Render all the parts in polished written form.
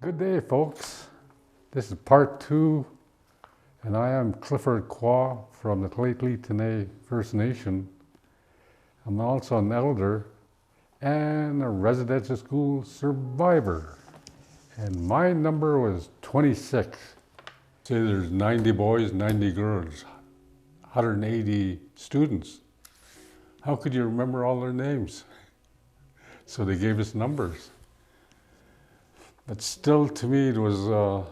Good day, folks. This is part 2, and I am Clifford Quaw from the Lheidli T'enneh First Nation. I'm also an elder and a residential school survivor. And my number was 26. Say there's 90 boys, 90 girls, 180 students. How could you remember all their names? So they gave us numbers. But still, to me, it was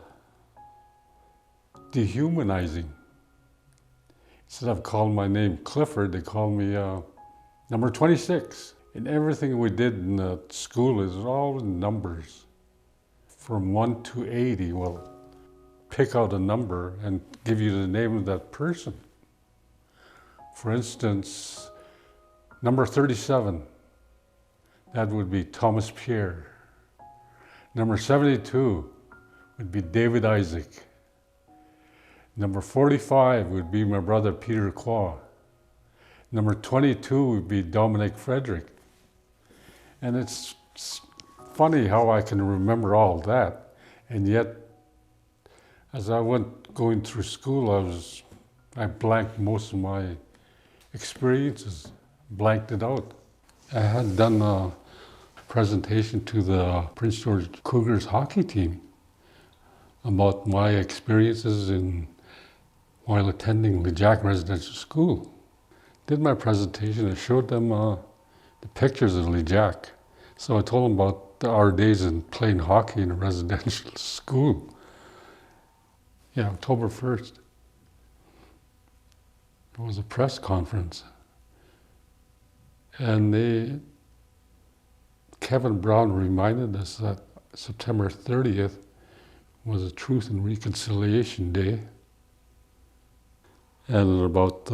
dehumanizing. Instead of calling my name Clifford, they called me number 26. And everything we did in the school is all numbers. From 1 to 80, we'll pick out a number and give you the name of that person. For instance, number 37, that would be Thomas Pierre. Number 72 would be David Isaac. Number 45 would be my brother Peter Quaw. Number 22 would be Dominic Frederick. And it's funny how I can remember all that. And yet, as I went going through school, I blanked most of my experiences, blanked it out. I had done a presentation to the Prince George Cougars hockey team about my experiences while attending Lejac Residential School. Did my presentation, I showed them the pictures of Lejac. So I told them about our days in playing hockey in a residential school. Yeah, October 1st. It was a press conference. And Kevin Brown reminded us that September 30th was a Truth and Reconciliation Day. And about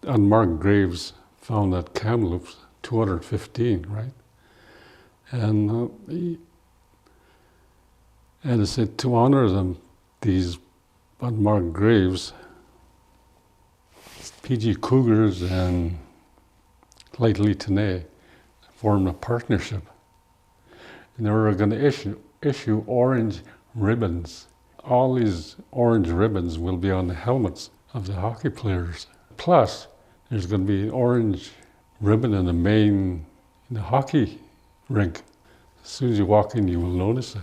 unmarked graves found at Kamloops, 215, right? And it said to honor them, these unmarked graves, PG Cougars and Lheidli T'enneh formed a partnership. And they were going to issue orange ribbons. All these orange ribbons will be on the helmets of the hockey players. Plus, there's going to be an orange ribbon in the hockey rink. As soon as you walk in, you will notice it.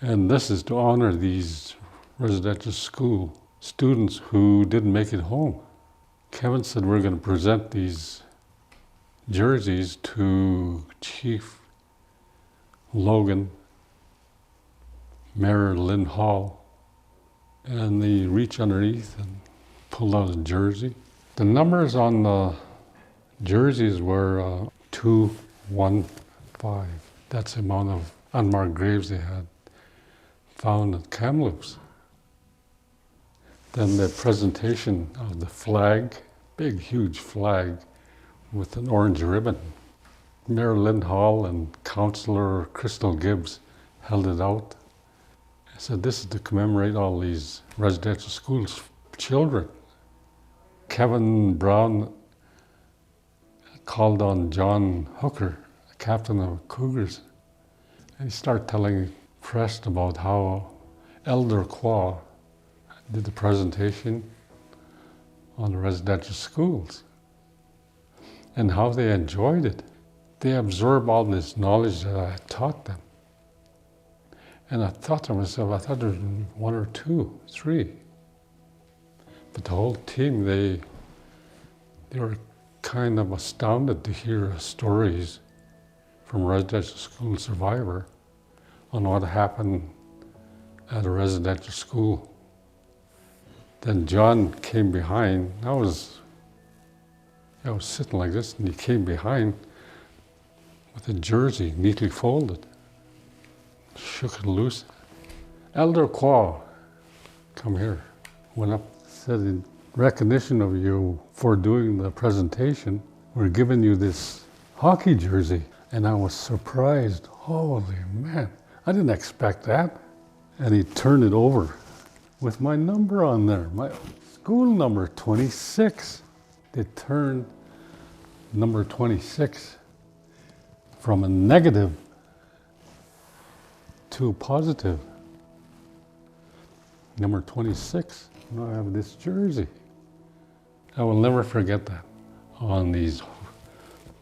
And this is to honor these residential school students who didn't make it home. Kevin said we're going to present these jerseys to Chief Logan, Mayor Lynn Hall, and they reach underneath and pull out a jersey. The numbers on the jerseys were 215. That's the amount of unmarked graves they had found at Kamloops. Then the presentation of the flag, big, huge flag with an orange ribbon. Mayor Lynn Hall and Councillor Crystal Gibbs held it out. I said, this is to commemorate all these residential schools children. Kevin Brown called on John Hooker, the captain of Cougars, and he started telling press about how Elder Quaw did the presentation on the residential schools and how they enjoyed it. They absorbed all this knowledge that I had taught them. And I thought to myself, I thought there was 1 or 2, 3. But the whole team, they were kind of astounded to hear stories from a residential school survivor on what happened at a residential school. Then John came behind. I was sitting like this, and he came behind with a jersey neatly folded. Shook it loose. Elder Quaw, come here. Went up, said, in recognition of you for doing the presentation, we're giving you this hockey jersey. And I was surprised. Holy man, I didn't expect that. And he turned it over with my number on there, my school number, 26. They turned number 26 from a negative too positive. Number 26, I have this jersey. I will never forget that. On these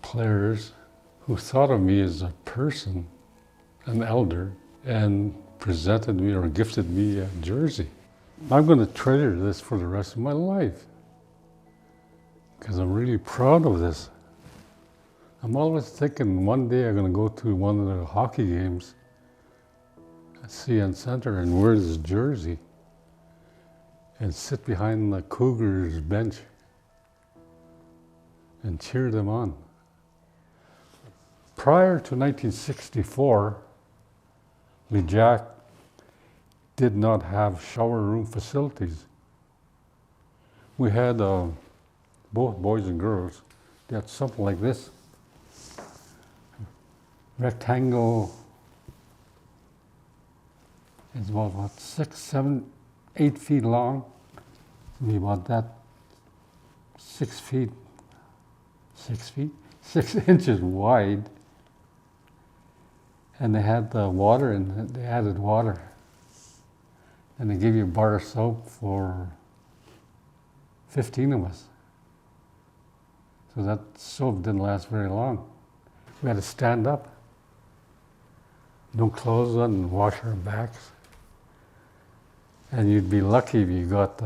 players who thought of me as a person, an elder, and presented me or gifted me a jersey. I'm going to treasure this for the rest of my life because I'm really proud of this. I'm always thinking one day I'm going to go to one of the hockey games at CN Center and wear this jersey and sit behind the Cougars bench and cheer them on. Prior to 1964, Lejac did not have shower room facilities. We had both boys and girls. They had something like this, rectangle. It's about 6, 7, 8 feet long. Maybe about that 6 feet, 6 inches wide. And they had the water, and they added water. And they gave you a bar of soap for 15 of us. So that soap didn't last very long. We had to stand up, no clothes on, and wash our backs. And you'd be lucky if you got,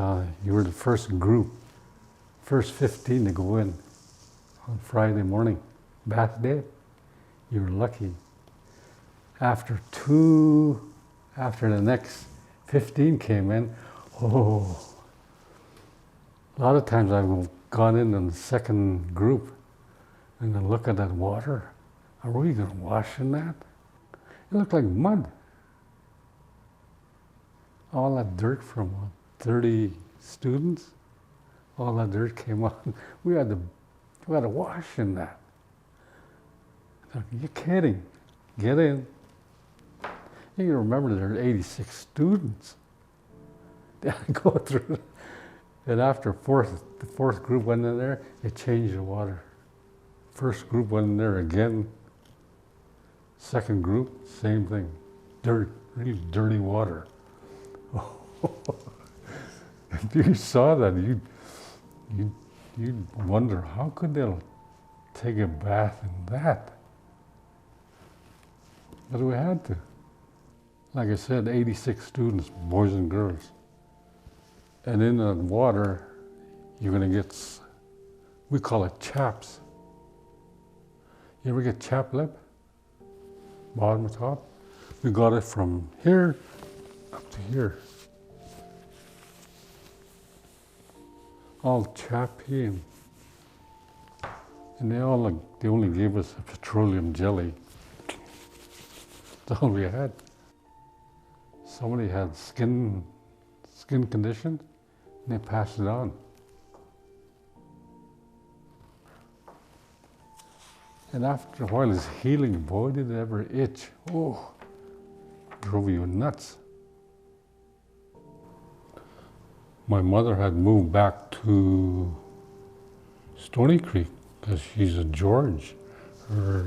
you were the first group, first 15 to go in on Friday morning, bath day. You were lucky. After the next 15 came in, a lot of times I've gone in the second group and I look at that water. Are we going to wash in that? It looked like mud. All that dirt from 30 students, all that dirt came on. We had to wash in that. I thought, you're kidding. Get in. You remember there were 86 students. They had to go through it. And after the fourth group went in there, they changed the water. First group went in there again. Second group, same thing. Dirt, really dirty water. If you saw that, you'd wonder, how could they take a bath in that? But we had to. Like I said, 86 students, boys and girls. And in the water, you're going to get, we call it chaps. You ever get chap lip? Bottom to top? We got it from here up to here. All chappy, and they only gave us a petroleum jelly. That's all we had. Somebody had skin condition, and they passed it on. And after a while, it's healing. Boy, did it ever itch. Oh, drove you nuts. My mother had moved back to Stony Creek because she's a George. Her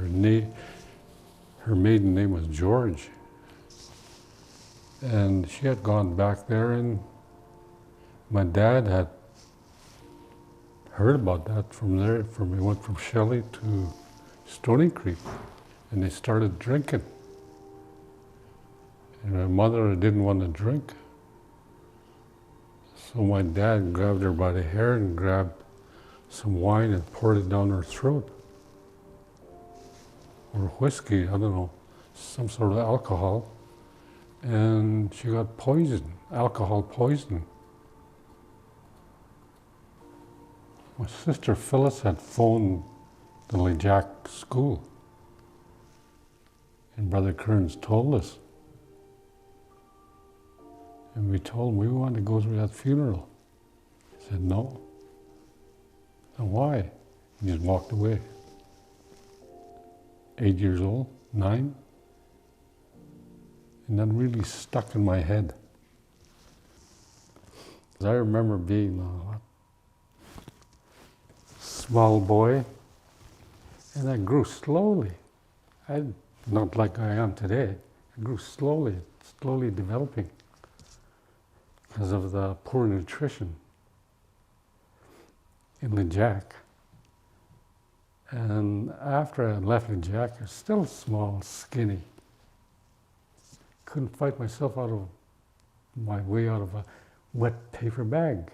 maiden name was George. And she had gone back there, and my dad had heard about that from there. We went from Shelley to Stony Creek, and they started drinking. And my mother didn't want to drink. So my dad grabbed her by the hair and grabbed some wine and poured it down her throat. Or whiskey, I don't know, some sort of alcohol. And she got poisoned, alcohol poisoning. My sister Phyllis had phoned the Lejac school. And Brother Kearns told us. And we told him we wanted to go to that funeral. He said no. And why? He just walked away. 8 years old, 9. And that really stuck in my head. I remember being a small boy, and I grew slowly. Not like I am today. It grew slowly, slowly developing because of the poor nutrition in Lejac. And after I left Lejac, I was still small, skinny. Couldn't fight myself out of my way out of a wet paper bag.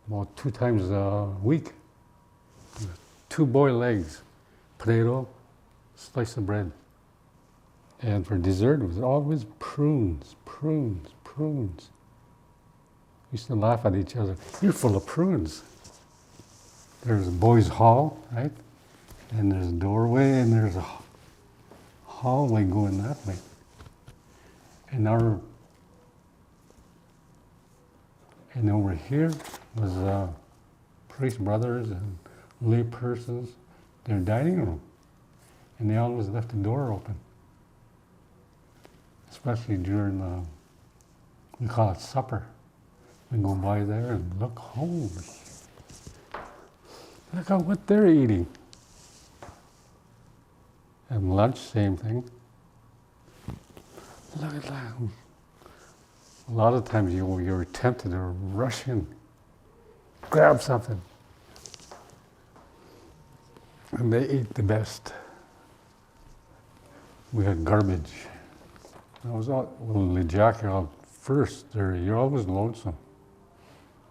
About 2 times a week. 2 boiled eggs, potato, slice of bread. And for dessert, it was always prunes, prunes, prunes. We used to laugh at each other. You're full of prunes. There's a boys' hall, right? And there's a doorway, and there's a hallway going that way. And over here was priest brothers and lay persons, their dining room. And they always left the door open. Especially during, we call it supper. We go by there and look, holy, look at what they're eating. And lunch, same thing. Look at that. A lot of times you're tempted to rush in, grab something. And they ate the best. We had garbage. I was out, Lejac, you're out first there, you're always lonesome.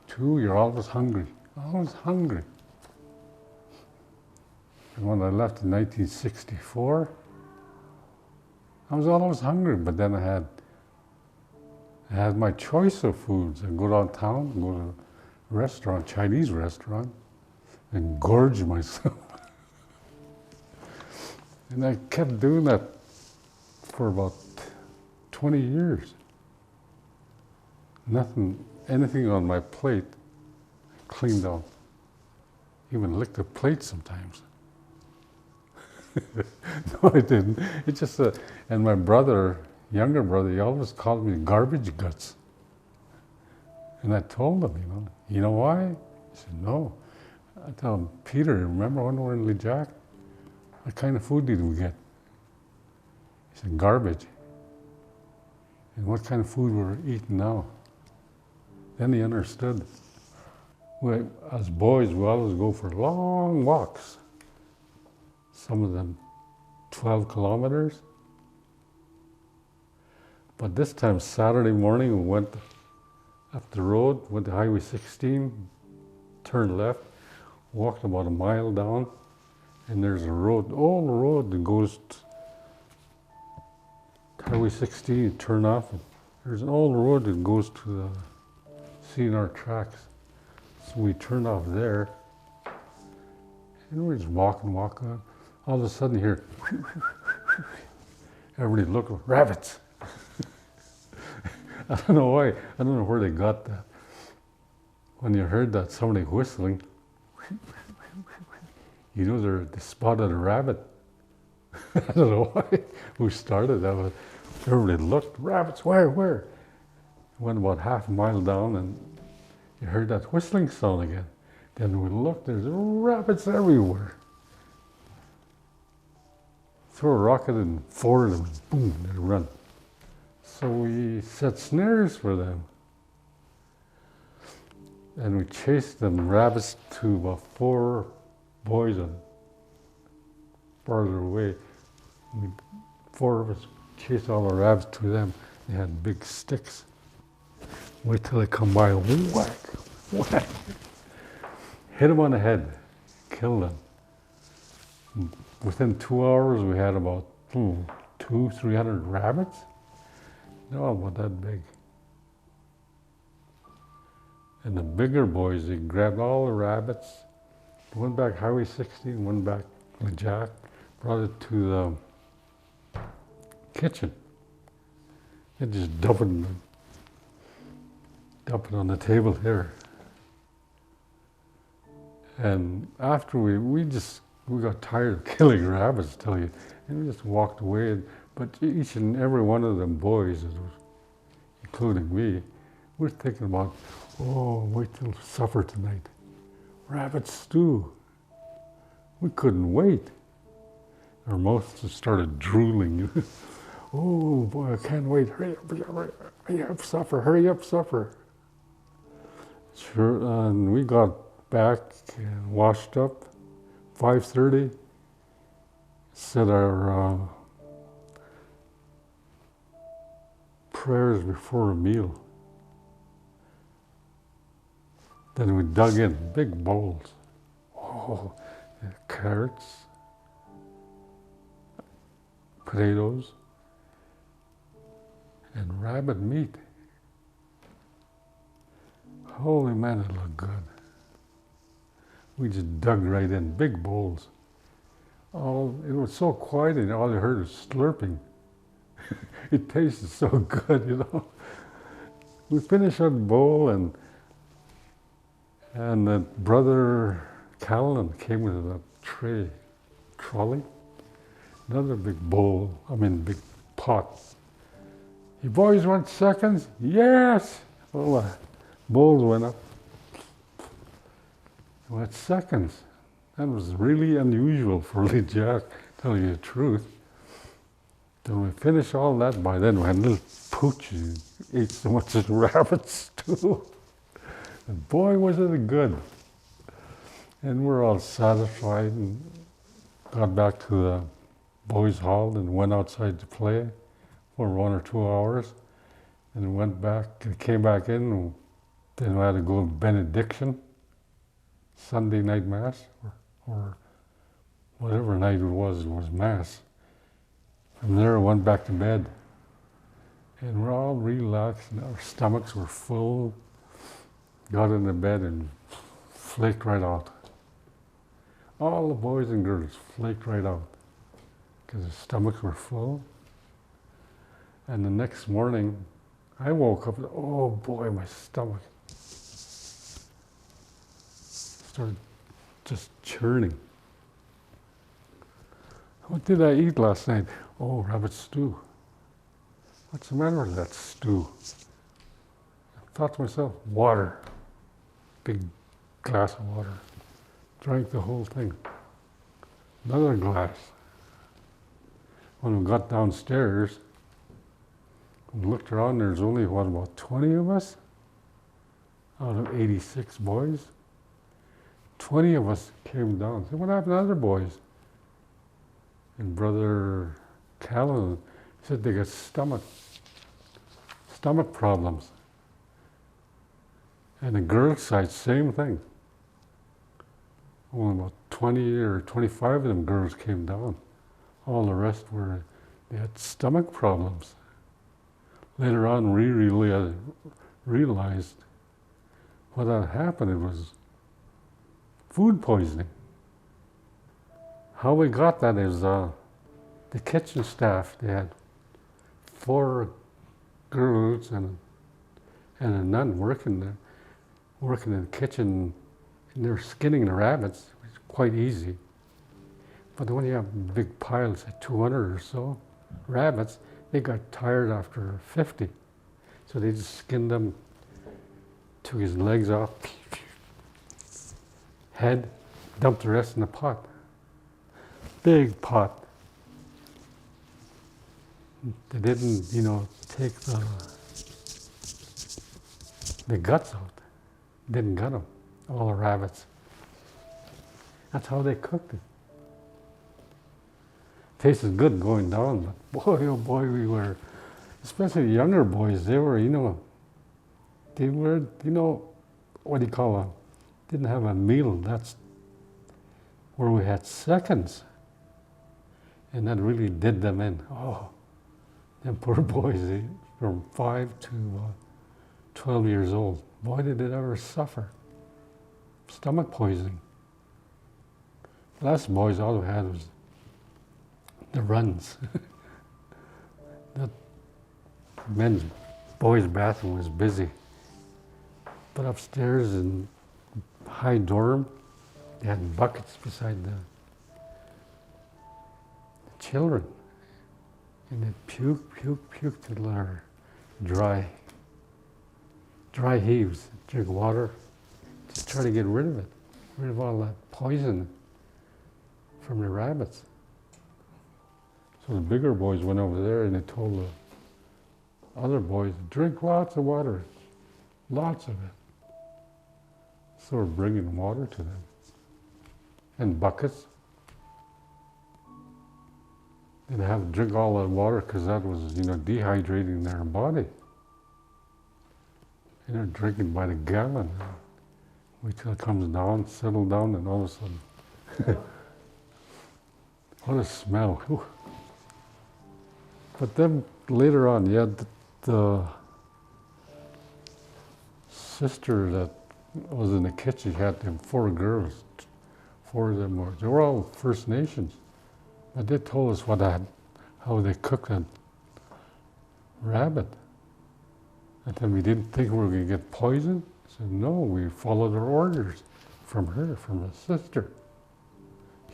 2, you're always hungry. Always hungry. And when I left in 1964, I was always hungry, but then I had my choice of foods. I'd go downtown, go to a restaurant, Chinese restaurant, and gorge myself. And I kept doing that for about 20 years. Anything on my plate, I cleaned out. Even licked the plate sometimes. No, I didn't. It's just, and my brother, younger brother, he always called me garbage guts. And I told him, you know why? He said, no. I told him, Peter, remember when we were in Lejac? What kind of food did we get? He said, garbage. And what kind of food we're eating now? Then he understood. As boys, we always go for long walks. Some of them 12 kilometers. But this time, Saturday morning, we went up the road, went to Highway 16, turned left, walked about a mile down, and there's a road, old road that goes to Highway 16, you turn off, and there's an old road that goes to the CNR tracks. So we turned off there, and we're just walking. All of a sudden here, everybody looked, rabbits. I don't know why, I don't know where they got that. When you heard that, somebody whistling, you know they spotted a rabbit. I don't know why, who started that, but everybody looked, rabbits, where? Went about half a mile down and you heard that whistling sound again. Then we looked, there's rabbits everywhere. Throw a rocket and 4 of them, boom, they run. So we set snares for them. And we chased them rabbits to about 4 boys and farther away. 4 of us chased all the rabbits to them. They had big sticks. Wait till they come by, whack, whack. Hit them on the head, kill them. Within 2 hours, we had about 300 rabbits. They're all about that big. And the bigger boys, they grabbed all the rabbits, went back Highway 16, went back Lejac, brought it to the kitchen. They just dump it on the table here. And after we got tired of killing rabbits, tell you, and we just walked away. But each and every one of them boys, including me, we're thinking about, wait till supper tonight. Rabbit stew. We couldn't wait. Our mouths just started drooling. Oh boy, I can't wait. Hurry up, supper, hurry up, supper. Sure, and we got back and washed up, 5:30, said our prayers before a meal. Then we dug in big bowls. Oh, carrots, potatoes, and rabbit meat. Holy man, it looked good. We just dug right in, big bowls. It was so quiet and all I heard was slurping. It tasted so good, you know. We finished our bowl and Brother Callan came with a trolley, another big bowl, big pot. You boys want seconds? Yes! Well, bowls went up. We had seconds. That was really unusual for Lejac, tell you the truth. Then we finished all that. By then we had little pooches, ate so much of the rabbit stew. And boy, was it good. And we're all satisfied and got back to the boys' hall and went outside to play for 1 or 2 hours. And went back, came back in, and then we had to go to benediction, Sunday night mass, or whatever night it was mass. From there, I went back to bed. And we're all relaxed, and our stomachs were full. Got into bed and flaked right out. All the boys and girls flaked right out because their stomachs were full. And the next morning, I woke up and, oh boy, my stomach started just churning. What did I eat last night? Oh, rabbit stew. What's the matter with that stew? I thought to myself, water. Big glass of water. Drank the whole thing. Another glass. When we got downstairs, we looked around, there's only, about 20 of us? Out of 86 boys. 20 of us came down. I said, what happened to other boys? And Brother Callan said they got stomach problems. And the girls' side, same thing. Only about 20 or 25 of them girls came down. All the rest they had stomach problems. Later on, we really realized what had happened. It was food poisoning. How we got that is the kitchen staff. They had 4 girls and a nun working in the kitchen, and they were skinning the rabbits, which is quite easy. But when you have big piles, like 200 or so rabbits, they got tired after 50. So they just skinned them, took his legs off, head, dumped the rest in the pot. Big pot. They didn't, take the guts out. Didn't gut them, all the rabbits. That's how they cooked it. Tasted good going down, but boy, oh boy, we were, especially the younger boys, they were, what do you call didn't have a meal. That's where we had seconds. And that really did them in. Oh, them poor boys, from 5 to 12 years old. Boy, did it ever suffer. Stomach poisoning. The last boys, all we had was the runs. That boys' bathroom was busy. But upstairs in high dorm, they had buckets beside the children. And they'd puke till they're dry heaves, drink water, just try to get rid of all that poison from the rabbits. So the bigger boys went over there and they told the other boys, drink lots of water, lots of it. So we're bringing water to them in buckets. And have to drink all that water because that was, dehydrating their body. And they're drinking by the gallon. Wait till it comes down, settle down, and all of a sudden, what a smell. Whew. But then later on, the sister that was in the kitchen had them 4 girls. 4 of them they were all First Nations. But they told us how they cooked that rabbit. And then we didn't think we were going to get poisoned. I said, no, we followed her orders from her sister.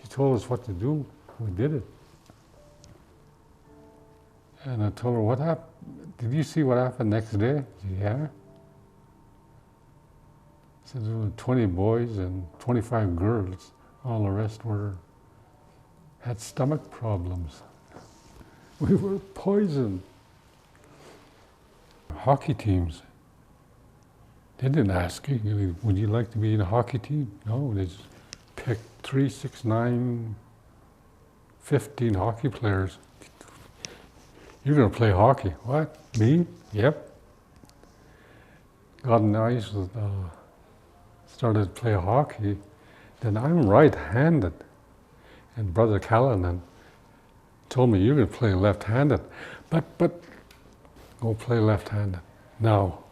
She told us what to do. We did it. And I told her, what happened? Did you see what happened next day? She said, yeah. I said, there were 20 boys and 25 girls. All the rest had stomach problems. We were poisoned. Hockey teams, they didn't ask you, would you like to be in a hockey team? No, they just picked 3, 6, 9, 15 hockey players. You're going to play hockey. What? Me? Yep. Got on the ice, started to play hockey. Then I'm right-handed. And Brother Callanan told me, you're going to play left-handed. But go play left-handed now.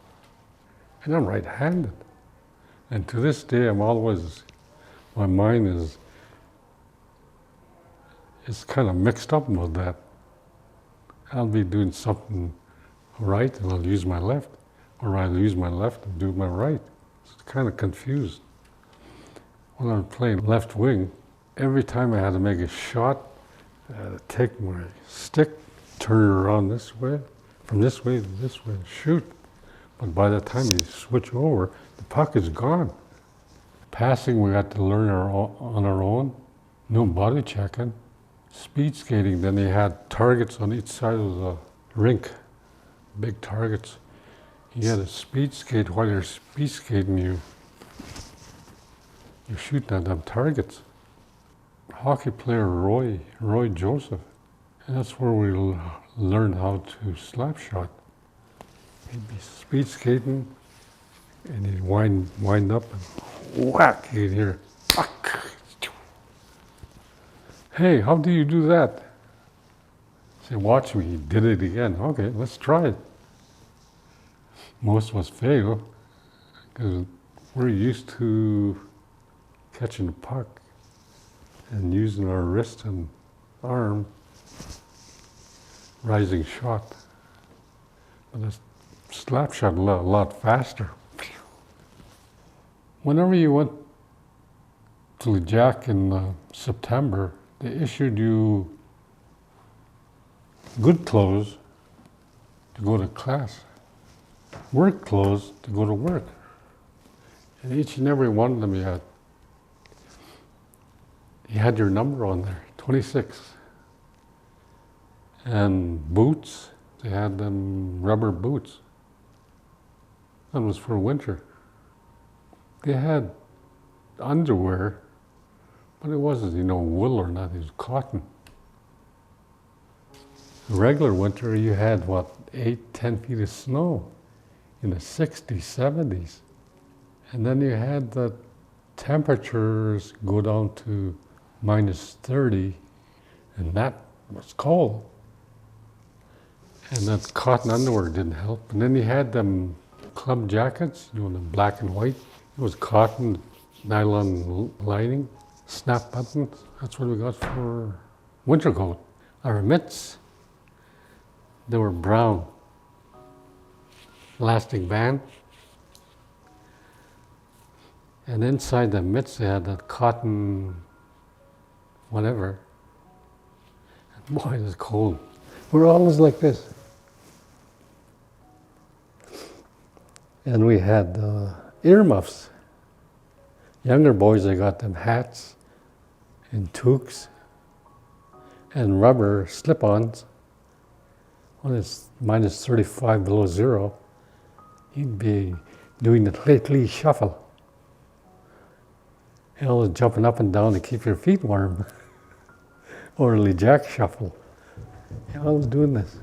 And I'm right-handed. And to this day, my mind is kind of mixed up with that. I'll be doing something right and I'll use my left, or I'll use my left and do my right. It's kind of confused. When I was playing left wing, every time I had to make a shot, I had to take my stick, turn it around this way, from this way to this way, and shoot. But by the time you switch over, the puck is gone. Passing, we had to learn on our own. No body checking. Speed skating, then they had targets on each side of the rink, big targets. You had to speed skate. While you're speed skating, you're shooting at them targets. Hockey player Roy Joseph, and that's where we learned how to slap shot. He'd be speed skating, and he'd wind up and whack. You'd hear, fuck. Hey, how do you do that? I say, watch me. He did it again. Okay, let's try it. Most of us fail because we're used to catching the puck and using our wrist and arm, rising shot. But a slap shot a lot faster. Whenever you went to Lejac in September, they issued you good clothes to go to class, work clothes to go to work. And each and every one of them you had your number on there, 26. And boots, they had them rubber boots. That was for winter. They had underwear, but it wasn't, wool or nothing, it was cotton. Regular winter, you had, 8, 10 feet of snow in the 60s, 70s. And then you had the temperatures go down to minus 30, and that was cold. And that cotton underwear didn't help. And then you had them club jackets, the black and white. It was cotton, nylon lining, snap buttons. That's what we got for winter coat. Our mitts, they were brown, elastic band. And inside the mitts, they had that cotton, whatever. And boy, it was cold. We're always like this. And we had earmuffs. Younger boys, they got them hats and toques. and rubber slip-ons, when it's minus 35 below zero, you'd be doing the Lheidli shuffle. Jumping up and down to keep your feet warm. Or Lejac shuffle. I was doing this.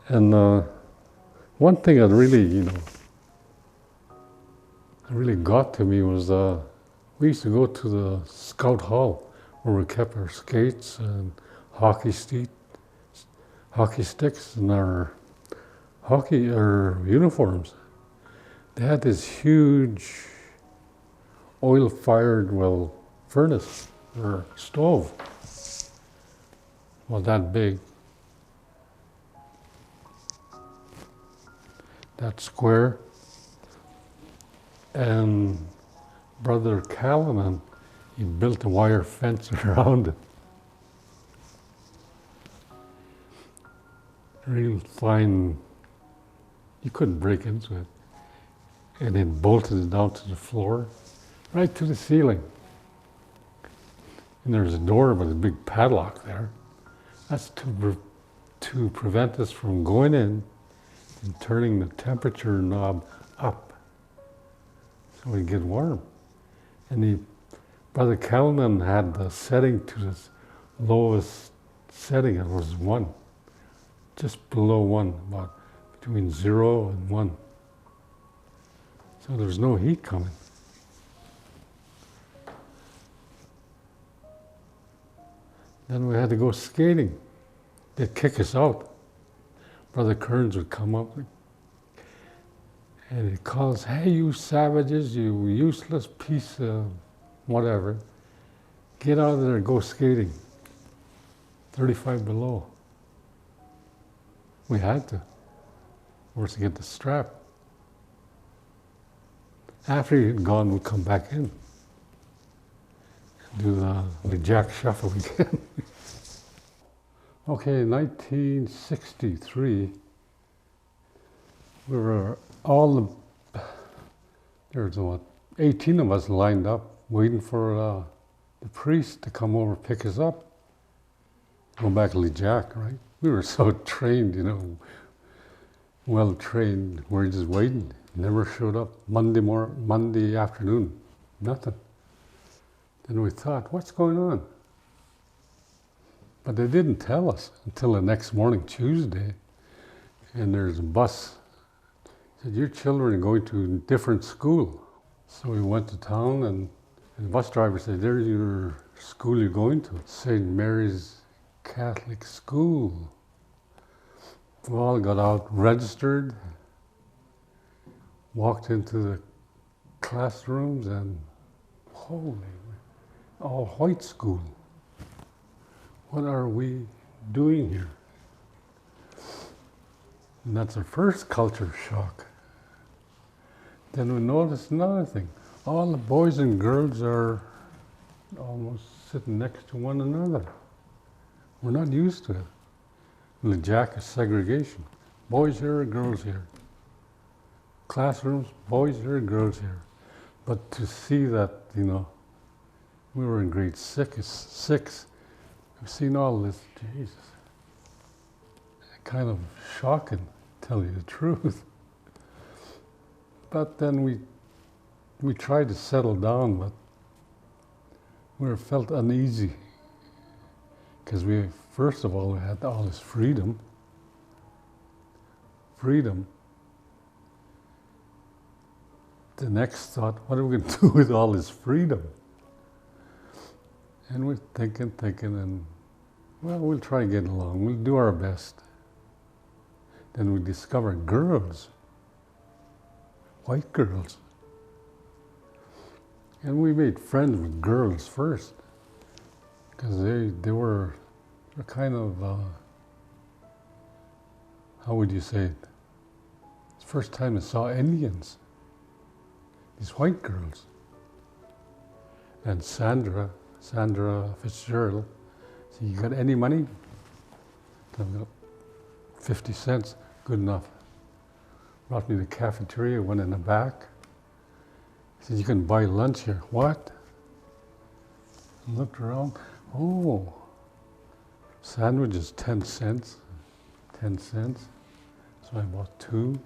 And one thing that really, really got to me was we used to go to the scout hall where we kept our skates and hockey sticks and our uniforms. They had this huge oil-fired, furnace or stove. Well, that big. That square. And Brother Callanan, he built a wire fence around it. Real fine, you couldn't break into it. And it bolted it down to the floor, right to the ceiling. And there's a door with a big padlock there. That's to prevent us from going in and turning the temperature knob up so we get warm. And Brother Callanan had the setting to the lowest setting. It was 1, just below 1, about between 0 and 1. So there's no heat coming. Then we had to go skating. They'd kick us out. Brother Kearns would come up and he'd call us, "Hey, you savages, you useless piece of whatever. Get out of there and go skating." 35 below. We had to. Or to get the strap. After he'd gone, we'd come back in. Do the Lejac shuffle again. Okay, in 1963, we were there's 18 of us lined up, waiting for the priest to come over, pick us up, go back to Lejac, right? We were so trained, well trained. We're just waiting. Never showed up. Monday afternoon, nothing. Then we thought, what's going on? But they didn't tell us until the next morning, Tuesday, and there's a bus. Said, "Your children are going to a different school." So we went to town, and the bus driver said, "There's your school you're going to, St. Mary's Catholic School." We all got out, registered, walked into the classrooms, and all white school. What are we doing here? And that's our first culture shock. Then we noticed another thing. All the boys and girls are almost sitting next to one another. We're not used to it. Lejac is segregation. Boys here, girls here. Classrooms, boys here, girls here. But to see that, we were in grade 6. I've seen all this, Jesus. Kind of shocking, to tell you the truth. But then we tried to settle down, but we felt uneasy. Because first of all, we had all this freedom. The next thought, what are we going to do with all this freedom? And we're thinking, and we'll try and get along. We'll do our best. Then we discovered girls, white girls. And we made friends with girls first, because they were kind of, how would you say it? It's the first time I saw Indians, these white girls. And Sandra Fitzgerald, said, "You got any money?" I've got 50 cents, good enough. Brought me to the cafeteria, went in the back. He said, "You can buy lunch here." What? Looked around. Oh, sandwiches 10 cents. 10 cents. So I bought 2.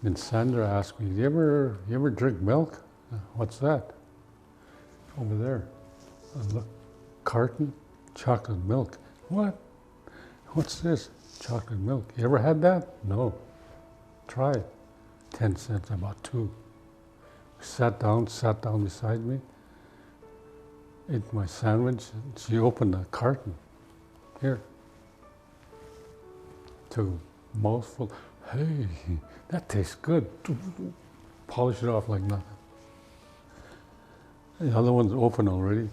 Then Sandra asked me, you ever drink milk? What's that? Over there. I look, carton, chocolate milk. What? What's this? Chocolate milk. You ever had that? No. Try it. 10 cents. I bought 2. Sat down beside me, ate my sandwich. She opened a carton. Here. Took a mouthful. Hey, that tastes good. Polish it off like nothing. The other one's open already.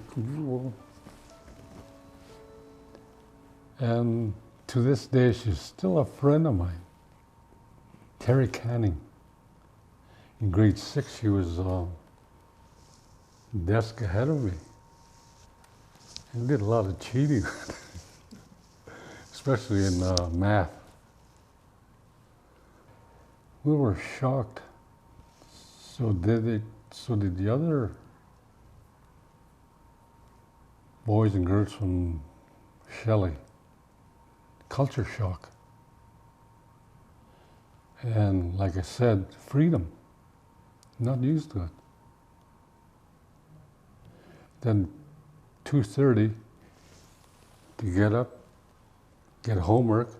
And to this day, she's still a friend of mine. Terry Canning. In grade 6, she was desk ahead of me. And did a lot of cheating, especially in math. We were shocked. So did the other boys and girls from Shelley. Culture shock. And like I said, freedom. Not used to it. Then 2:30 to get up, get homework,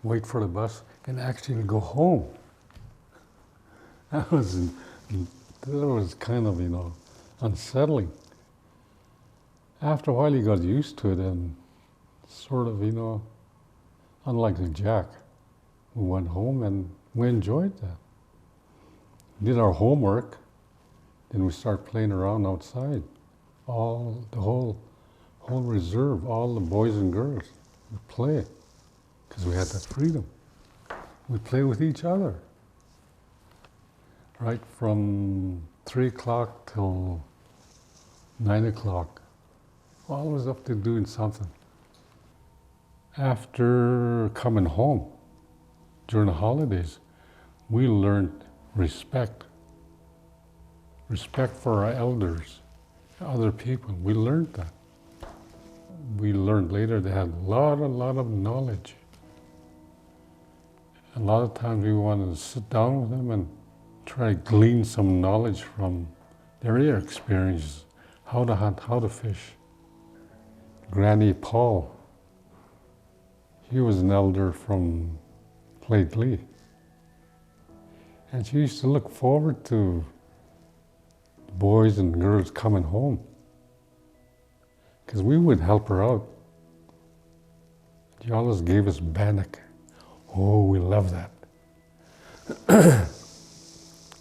wait for the bus, and actually go home. That was kind of, unsettling. After a while, you got used to it, and sort of, unlike Lejac, we went home and we enjoyed that. Did our homework, then we start playing around outside. The whole reserve, all the boys and girls would play, because we had that freedom. We play with each other, right from 3 o'clock till 9 o'clock. Always up to doing something. After coming home, during the holidays, we learned respect. Respect for our elders, other people. We learned that. We learned later they had a lot of knowledge. A lot of times we wanted to sit down with them and try to glean some knowledge from their experiences, how to hunt, how to fish. Granny Paul, he was an elder from Lheidli. And she used to look forward to the boys and girls coming home, because we would help her out. She always gave us bannock. Oh, we love that.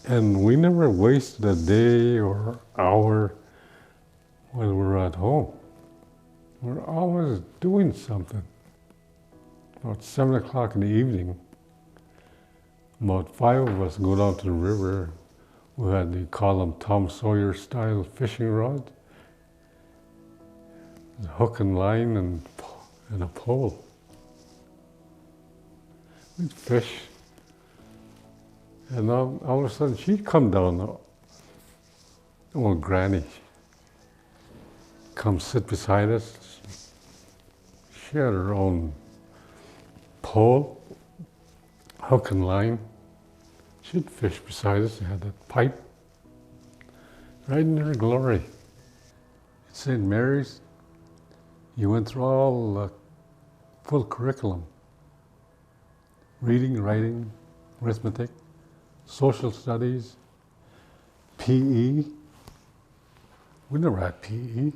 And we never wasted a day or hour when we were at home. We're always doing something. About 7 o'clock in the evening, about 5 of us go down to the river. We had, they call them Tom Sawyer style fishing rods, a hook and line and a pole. We'd fish, and all of a sudden she'd come down. Old Granny, come sit beside us. She had her own pole, hook and line. She'd fish beside us. She had that pipe, right in her glory. At St. Mary's, you went through all the full curriculum. Reading, writing, arithmetic, social studies, PE. We never had PE.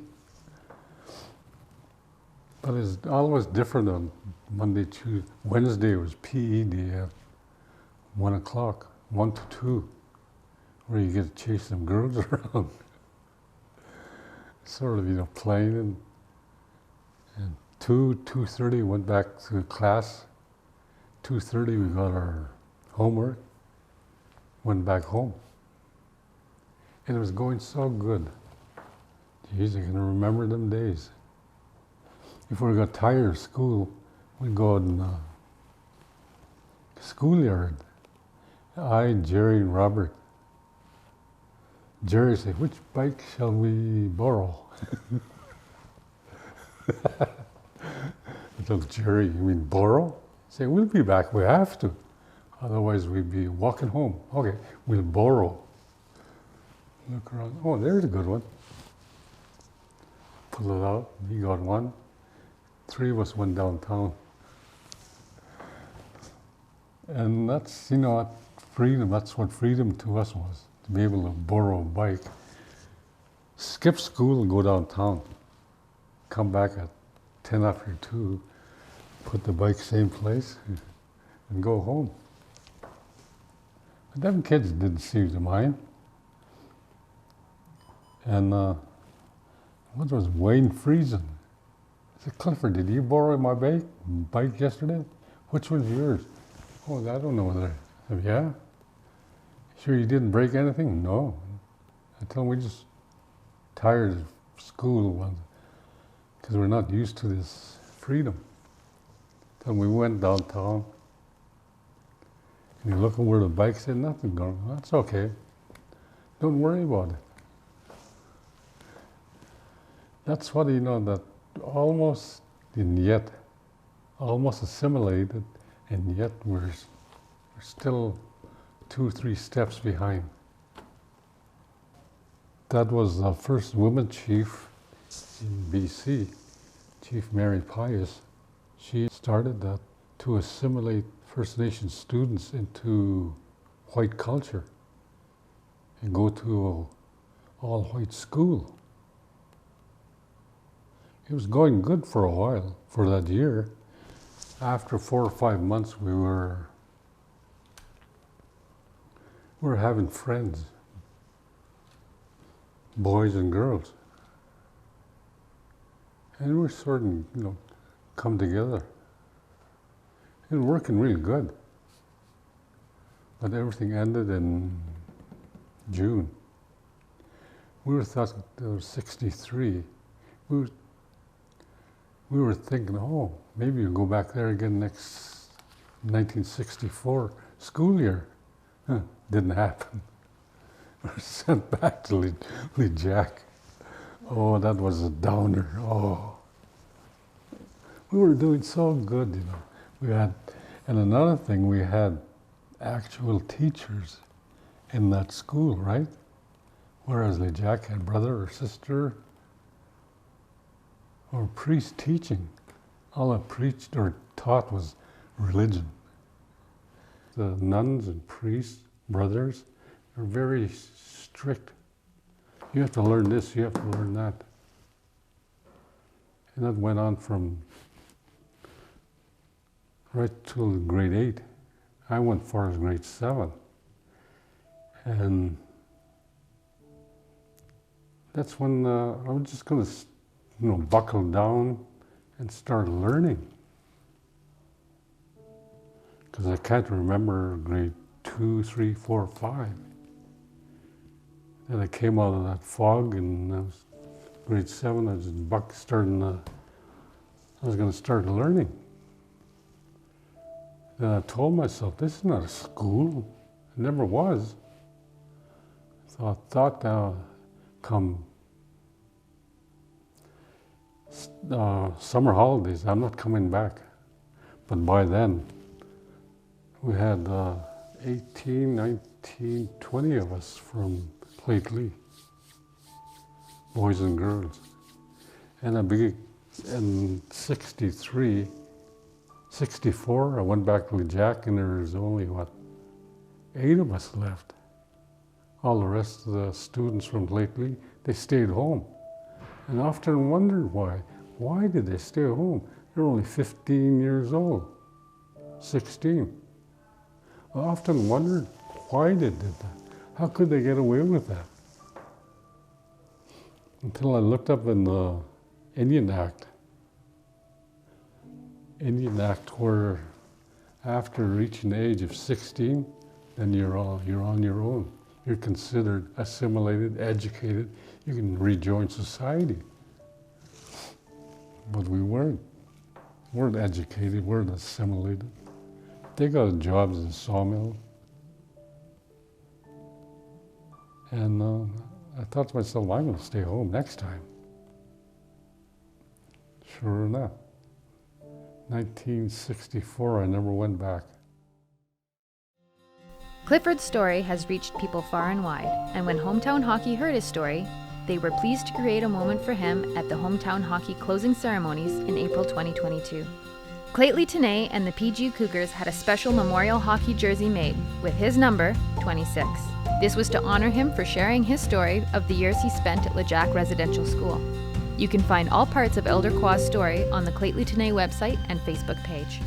But it's always different on Monday, Tuesday. Wednesday was PE day at 1 o'clock, 1 to 2, where you get to chase some girls around. Sort of, playing. And 2:30 went back to class. 2:30 we got our homework, went back home. And it was going so good. Geez, I can remember them days. If we got tired of school, we'd go in the schoolyard. I, Jerry, and Robert. Jerry said, "Which bike shall we borrow?" I told Jerry, "You mean borrow?" He said, "We'll be back, we have to. Otherwise we'd be walking home." "Okay, we'll borrow." Look around, oh, there's a good one. Pull it out, he got one. 3 of us went downtown. And that's, freedom, that's what freedom to us was, to be able to borrow a bike, skip school and go downtown, come back at 10 after 2, put the bike same place, and go home. But them kids didn't seem to mind. And what was Wayne Friesen? I said, "Clifford, did you borrow my bike yesterday? Which one's yours?" "Oh, I don't know whether." I said, "Yeah? Sure you didn't break anything?" "No." I tell them we just tired of school because we're not used to this freedom. Then we went downtown and you look at where the bike said, "Nothing going on." "That's okay. Don't worry about it." That's what, that almost and yet, almost assimilated, and yet we're still 2 or 3 steps behind. That was the first woman chief in BC, Chief Mary Pius. She started that to assimilate First Nation students into white culture and go to an all-white school. It was going good for a while, for that year. After 4 or 5 months, we were having friends, boys and girls. And we're sort of, come together. And working really good. But everything ended in June. We were thought there was 63. We were thinking, oh, maybe we'll go back there again next 1964 school year. Didn't happen. We were sent back to Lejac. Oh, that was a downer. Oh, we were doing so good, We had, and another thing, we had actual teachers in that school, right? Whereas Lejac had brother or sister or priest teaching. All I preached or taught was religion. The nuns and priests, brothers, are very strict. You have to learn this, you have to learn that. And that went on from right till grade 8. I went far as grade 7. And that's when I was just going to buckle down and start learning. Because I can't remember grade 2, 3, 4, 5. Then I came out of that fog, and I was grade 7. I was I was going to start learning. Then I told myself, this is not a school. It never was. So I thought now, come summer holidays, I'm not coming back. But by then, we had 18, 19, 20 of us from Lheidli, boys and girls. And in 63, 64, I went back to Lejac, and there was only, 8 of us left. All the rest of the students from Lheidli, they stayed home. And I often wondered why. Why did they stay home? They're only 15 years old, 16. I often wondered why they did that. How could they get away with that? Until I looked up in the Indian Act. Indian Act, where after reaching the age of 16, then you're on your own. You're considered assimilated, educated. You can rejoin society. But we weren't educated, weren't assimilated. They got jobs in sawmill. And I thought to myself, I'm going to stay home next time. Sure enough, 1964, I never went back. Clifford's story has reached people far and wide, and when Hometown Hockey heard his story, they were pleased to create a moment for him at the Hometown Hockey closing ceremonies in April 2022. Lheidli T'enneh and the PGU Cougars had a special memorial hockey jersey made with his number, 26. This was to honor him for sharing his story of the years he spent at Lejac Residential School. You can find all parts of Elder Quaw's story on the Lheidli T'enneh website and Facebook page.